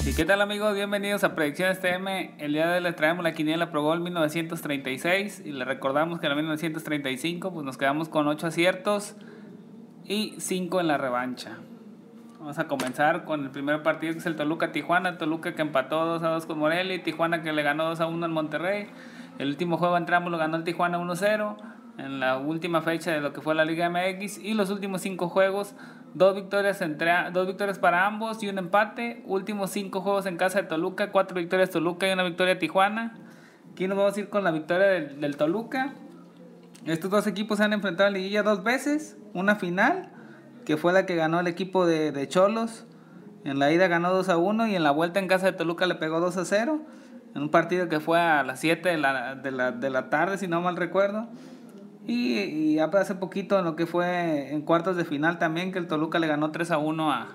¿Y qué tal, amigos? Bienvenidos a Predicciones TM. El día de hoy les traemos la quiniela Pro Bowl 1936 y les recordamos que en la 1935 pues nos quedamos con 8 aciertos y 5 en la revancha. Vamos a comenzar con el primer partido, que es el Toluca-Tijuana. El Toluca que empató 2-2 con Morelia y Tijuana que le ganó 2-1 al Monterrey. El último juego entre ambos lo ganó el Tijuana 1-0 en la última fecha de lo que fue la Liga MX. Y los últimos 5 juegos, 2 victorias para ambos y un empate. Últimos 5 juegos en casa de Toluca, 4 victorias Toluca y una victoria Tijuana. Aquí nos vamos a ir con la victoria del Toluca. Estos dos equipos se han enfrentado en liguilla 2 veces. Una final, que fue la que ganó el equipo de Xolos. En la ida ganó 2-1 y en la vuelta en casa de Toluca le pegó 2-0. En un partido que fue a las 7 de la tarde, si no mal recuerdo. Y hace poquito en lo que fue en cuartos de final también, que el Toluca le ganó 3-1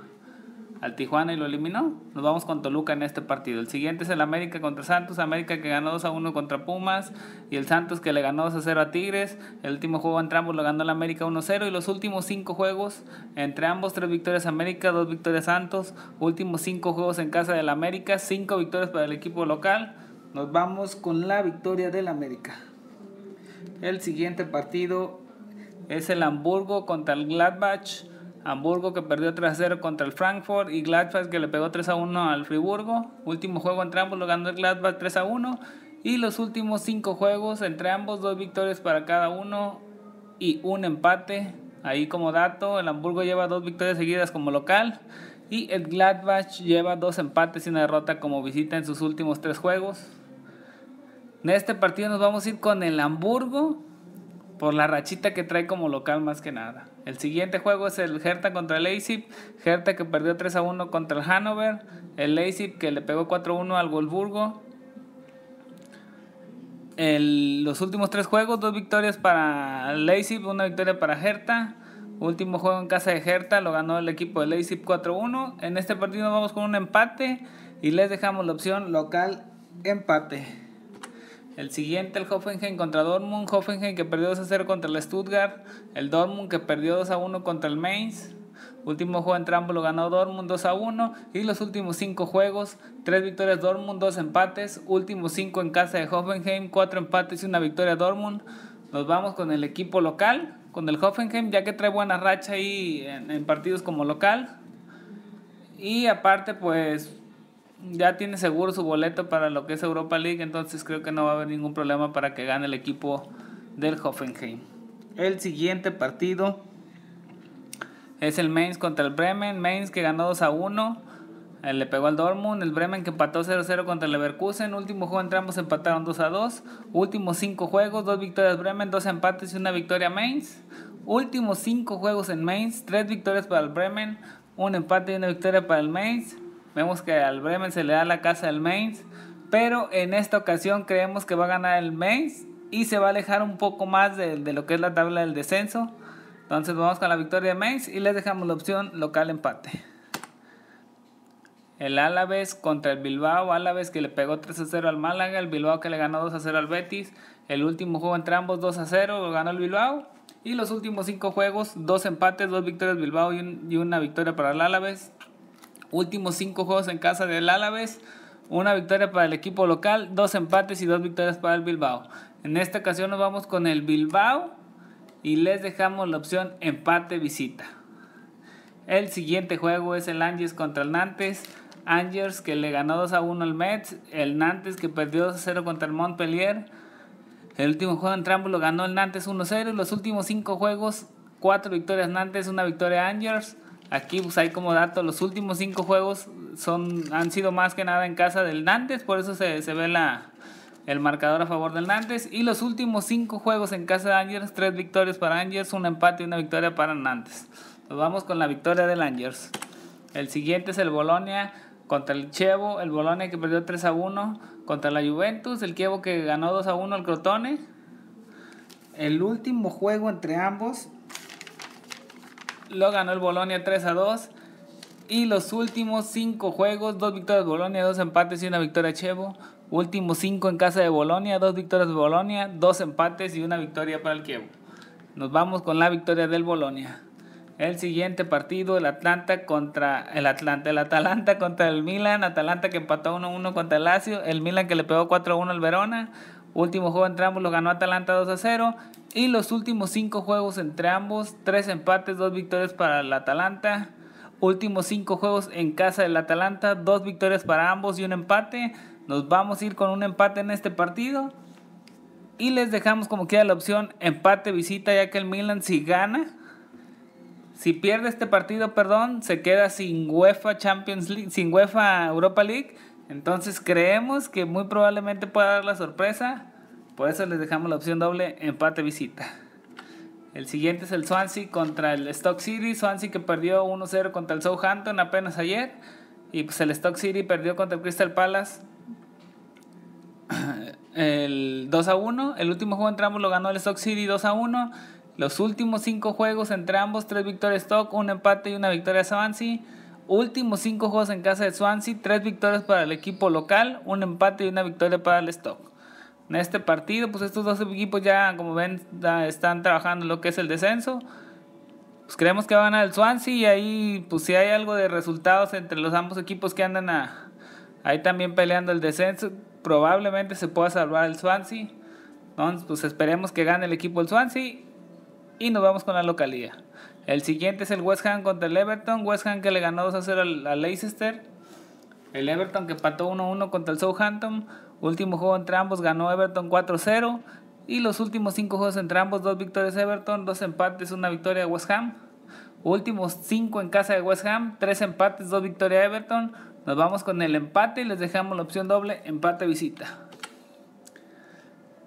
al Tijuana y lo eliminó. Nos vamos con Toluca en este partido. El siguiente es el América contra Santos. América que ganó 2-1 contra Pumas y el Santos que le ganó 2-0 a Tigres. El último juego entre ambos lo ganó el América 1-0 y los últimos 5 juegos entre ambos, 3 victorias América, 2 victorias Santos. Últimos 5 juegos en casa del América, 5 victorias para el equipo local. Nos vamos con la victoria del América. El siguiente partido es el Hamburgo contra el Gladbach. Hamburgo que perdió 3-0 contra el Frankfurt y Gladbach que le pegó 3-1 al Friburgo. Último juego entre ambos lo ganó el Gladbach 3-1 y los últimos 5 juegos entre ambos, 2 victorias para cada uno y un empate. Ahí como dato, el Hamburgo lleva 2 victorias seguidas como local y el Gladbach lleva 2 empates y una derrota como visita en sus últimos 3 juegos. En este partido nos vamos a ir con el Hamburgo por la rachita que trae como local más que nada. El siguiente juego es el Hertha contra el Leipzig. Hertha que perdió 3-1 contra el Hannover. El Leipzig que le pegó 4-1 al Wolfsburgo. Los últimos 3 juegos, 2 victorias para el Leipzig, una victoria para Hertha. Último juego en casa de Hertha lo ganó el equipo de Leipzig 4-1. En este partido nos vamos con un empate y les dejamos la opción local empate. El siguiente, el Hoffenheim contra Dortmund. Hoffenheim que perdió 2-0 contra el Stuttgart. El Dortmund que perdió 2-1 contra el Mainz. Último juego entre ambos lo ganó Dortmund 2-1. Y los últimos 5 juegos, 3 victorias Dortmund, 2 empates. Últimos 5 en casa de Hoffenheim, 4 empates y una victoria Dortmund. Nos vamos con el equipo local, con el Hoffenheim, ya que trae buena racha ahí en partidos como local. Y aparte pues ya tiene seguro su boleto para lo que es Europa League, entonces creo que no va a haber ningún problema para que gane el equipo del Hoffenheim. El siguiente partido es el Mainz contra el Bremen. Mainz que ganó 2-1, le pegó al Dortmund. El Bremen que empató 0-0 contra el Leverkusen. Último juego entre ambos empataron 2-2. Últimos 5 juegos, 2 victorias Bremen, 2 empates y una victoria Mainz. Últimos 5 juegos en Mainz, 3 victorias para el Bremen, un empate y una victoria para el Mainz. Vemos que al Bremen se le da la casa del Mainz, pero en esta ocasión creemos que va a ganar el Mainz y se va a alejar un poco más de lo que es la tabla del descenso. Entonces vamos con la victoria de Mainz y les dejamos la opción local empate. El Alavés contra el Bilbao. Alavés que le pegó 3-0 al Málaga. El Bilbao que le ganó 2-0 al Betis. El último juego entre ambos 2-0 lo ganó el Bilbao. Y los últimos 5 juegos, 2 empates, 2 victorias Bilbao y una victoria para el Alavés. Últimos 5 juegos en casa del Alavés, una victoria para el equipo local, 2 empates y 2 victorias para el Bilbao. En esta ocasión nos vamos con el Bilbao y les dejamos la opción empate visita. El siguiente juego es el Angers contra el Nantes. Angers que le ganó 2-1 al Metz. El Nantes que perdió 2-0 contra el Montpellier. El último juego entre ambos lo ganó el Nantes 1-0. Y los últimos 5 juegos, 4 victorias Nantes, una victoria Angers. Aquí pues hay como dato, los últimos 5 juegos han sido más que nada en casa del Nantes, por eso se ve el marcador a favor del Nantes. Y los últimos 5 juegos en casa de Angers, 3 victorias para Angers, un empate y una victoria para Nantes. Nos vamos con la victoria del Angers. El siguiente es el Bolonia contra el Chievo. El Bolonia que perdió 3-1 contra la Juventus. El Chievo que ganó 2-1 al Crotone. El último juego entre ambos lo ganó el Bolonia 3-2. Y los últimos 5 juegos, 2 victorias de Bolonia, 2 empates y una victoria Chievo. Últimos 5 en casa de Bolonia, 2 victorias de Bolonia, 2 empates y una victoria para el Chievo. Nos vamos con la victoria del Bolonia. El siguiente partido, el Atalanta contra el Milan. Atalanta que empató 1-1 contra el Lazio. El Milan que le pegó 4-1 al Verona. Último juego entre ambos lo ganó Atalanta 2-0. Y los últimos 5 juegos entre ambos, 3 empates, 2 victorias para el Atalanta. Últimos 5 juegos en casa del Atalanta, 2 victorias para ambos y un empate. Nos vamos a ir con un empate en este partido. Y les dejamos como queda la opción empate visita, ya que el Milan si gana, si pierde este partido, se queda sin UEFA Champions League, sin UEFA Europa League. Entonces creemos que muy probablemente pueda dar la sorpresa. Por eso les dejamos la opción doble empate visita. El siguiente es el Swansea contra el Stoke City. Swansea que perdió 1-0 contra el Southampton apenas ayer. Y pues el Stoke City perdió contra el Crystal Palace el 2-1. El último juego entre ambos lo ganó el Stoke City 2-1. Los últimos 5 juegos entre ambos, 3 victorias Stoke, un empate y una victoria Swansea. Últimos 5 juegos en casa de Swansea, 3 victorias para el equipo local, un empate y una victoria para el Stoke. En este partido, pues estos dos equipos ya, como ven, están trabajando en lo que es el descenso. Pues creemos que va a ganar el Swansea y ahí, pues si hay algo de resultados entre los ambos equipos que andan ahí también peleando el descenso, probablemente se pueda salvar el Swansea. Entonces, pues esperemos que gane el equipo del Swansea. Y nos vamos con la localía. El siguiente es el West Ham contra el Everton. West Ham que le ganó 2-0 al Leicester. El Everton que empató 1-1 contra el Southampton. Último juego entre ambos ganó Everton 4-0. Y los últimos 5 juegos entre ambos, 2 victorias Everton, 2 empates, 1 victoria de West Ham. Últimos 5 en casa de West Ham, 3 empates, 2 victorias Everton. Nos vamos con el empate y les dejamos la opción doble empate visita.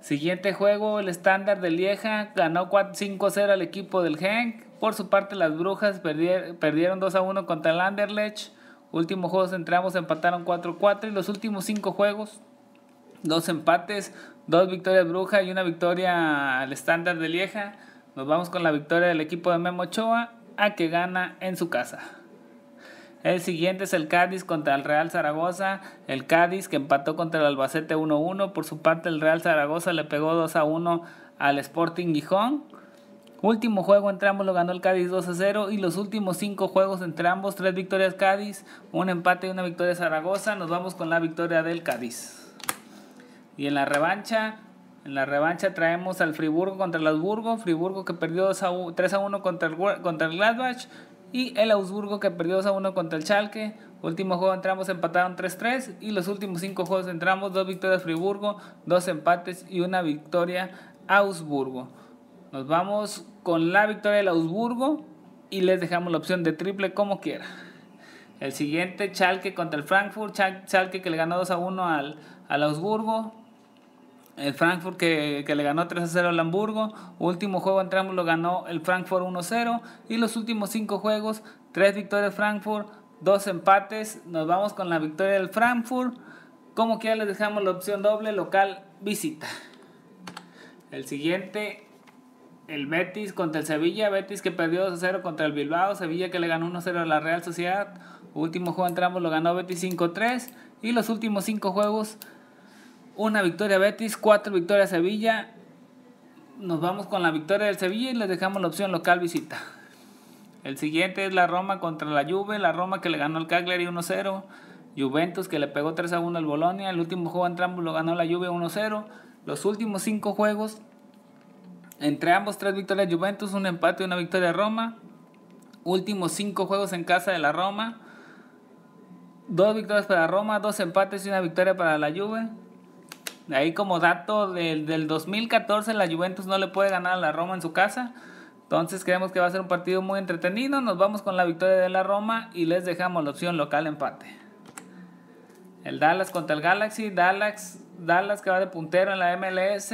Siguiente juego, el Standard de Lieja ganó 5-0 al equipo del Genk. Por su parte, las Brujas perdieron 2-1 contra el Anderlecht. Últimos juegos entre ambos empataron 4-4. Y los últimos 5 juegos, 2 empates, 2 victorias Bruja y una victoria al Standard de Lieja. Nos vamos con la victoria del equipo de Memo Ochoa, a que gana en su casa. El siguiente es el Cádiz contra el Real Zaragoza. El Cádiz que empató contra el Albacete 1-1. Por su parte el Real Zaragoza le pegó 2-1 al Sporting Gijón. Último juego entre ambos lo ganó el Cádiz 2-0. Y los últimos 5 juegos entre ambos, 3 victorias Cádiz, un empate y una victoria Zaragoza. Nos vamos con la victoria del Cádiz. Y en la revancha traemos al Friburgo contra el Augsburgo. Friburgo que perdió 3-1 contra el Gladbach. Y el Augsburgo que perdió 2-1 contra el Schalke. Último juego entre ambos empataron 3-3. Y los últimos 5 juegos entre ambos, 2 victorias Friburgo, 2 empates y una victoria Augsburgo. Nos vamos con la victoria del Augsburgo y les dejamos la opción de triple como quiera. El siguiente, Schalke contra el Frankfurt. Schalke que le ganó 2-1 al Augsburgo. El Frankfurt que le ganó 3-0 al Hamburgo. Último juego entre ambos lo ganó el Frankfurt 1-0. Y los últimos 5 juegos, 3 victorias Frankfurt, 2 empates. Nos vamos con la victoria del Frankfurt. Como que ya les dejamos la opción doble local visita. El siguiente, el Betis contra el Sevilla. Betis que perdió 2-0 contra el Bilbao. Sevilla que le ganó 1-0 a la Real Sociedad. Último juego entre ambos lo ganó Betis 5-3. Y los últimos 5 juegos, una victoria Betis, 4 victorias Sevilla. Nos vamos con la victoria del Sevilla y les dejamos la opción local visita. El siguiente es la Roma contra la Juve. La Roma que le ganó al Cagliari 1-0. Juventus que le pegó 3-1 al Bologna. El último juego entre ambos lo ganó la Juve 1-0. Los últimos 5 juegos entre ambos, 3 victorias Juventus, un empate y una victoria Roma. Últimos 5 juegos en casa de la Roma, 2 victorias para Roma, 2 empates y una victoria para la Juve. De ahí como dato, del 2014 la Juventus no le puede ganar a la Roma en su casa. Entonces creemos que va a ser un partido muy entretenido. Nos vamos con la victoria de la Roma y les dejamos la opción local empate. El Dallas contra el Galaxy. Dallas que va de puntero en la MLS.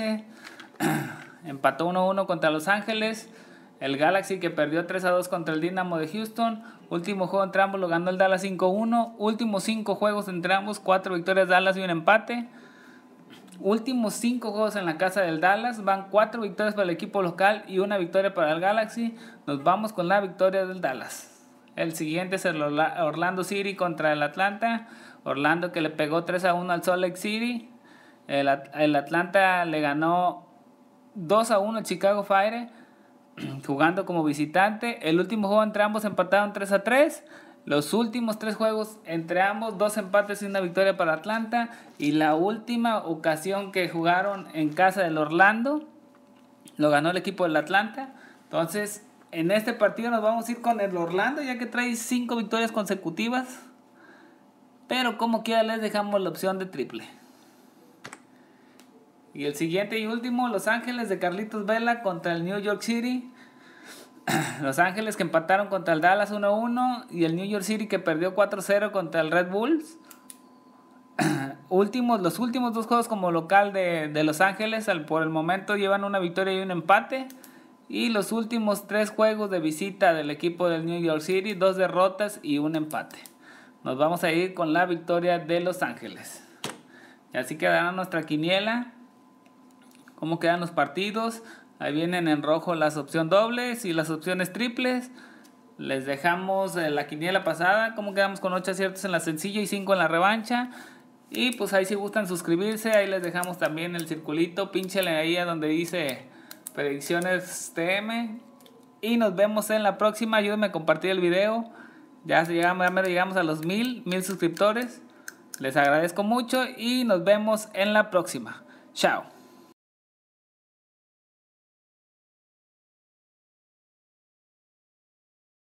Empató 1-1 contra Los Ángeles. El Galaxy que perdió 3-2 contra el Dynamo de Houston. Último juego entre ambos lo ganó el Dallas 5-1. Últimos 5 juegos entre ambos, 4 victorias Dallas y un empate. Últimos 5 juegos en la casa del Dallas, van 4 victorias para el equipo local y una victoria para el Galaxy. Nos vamos con la victoria del Dallas. El siguiente es el Orlando City contra el Atlanta. Orlando que le pegó 3-1 al Salt Lake City. El Atlanta le ganó 2-1 al Chicago Fire. jugando como visitante. El último juego entre ambos empataron 3-3. Los últimos 3 juegos entre ambos, 2 empates y una victoria para Atlanta. Y la última ocasión que jugaron en casa del Orlando, lo ganó el equipo del Atlanta. Entonces, en este partido nos vamos a ir con el Orlando, ya que trae 5 victorias consecutivas. Pero como quiera les dejamos la opción de triple. Y el siguiente y último, Los Ángeles de Carlitos Vela contra el New York City. Los Ángeles que empataron contra el Dallas 1-1 y el New York City que perdió 4-0 contra el Red Bulls. Los últimos 2 juegos como local de Los Ángeles por el momento llevan una victoria y un empate. Y los últimos 3 juegos de visita del equipo del New York City, 2 derrotas y un empate. Nos vamos a ir con la victoria de Los Ángeles. Y así quedará nuestra quiniela. ¿Cómo quedan los partidos? Ahí vienen en rojo las opciones dobles y las opciones triples. Les dejamos la quiniela pasada. Cómo quedamos con 8 aciertos en la sencilla y 5 en la revancha. Y pues ahí si gustan suscribirse, ahí les dejamos también el circulito. Pínchale ahí a donde dice predicciones TM. Y nos vemos en la próxima. Ayúdenme a compartir el video. Ya llegamos a los 1000 suscriptores. Les agradezco mucho y nos vemos en la próxima. Chao.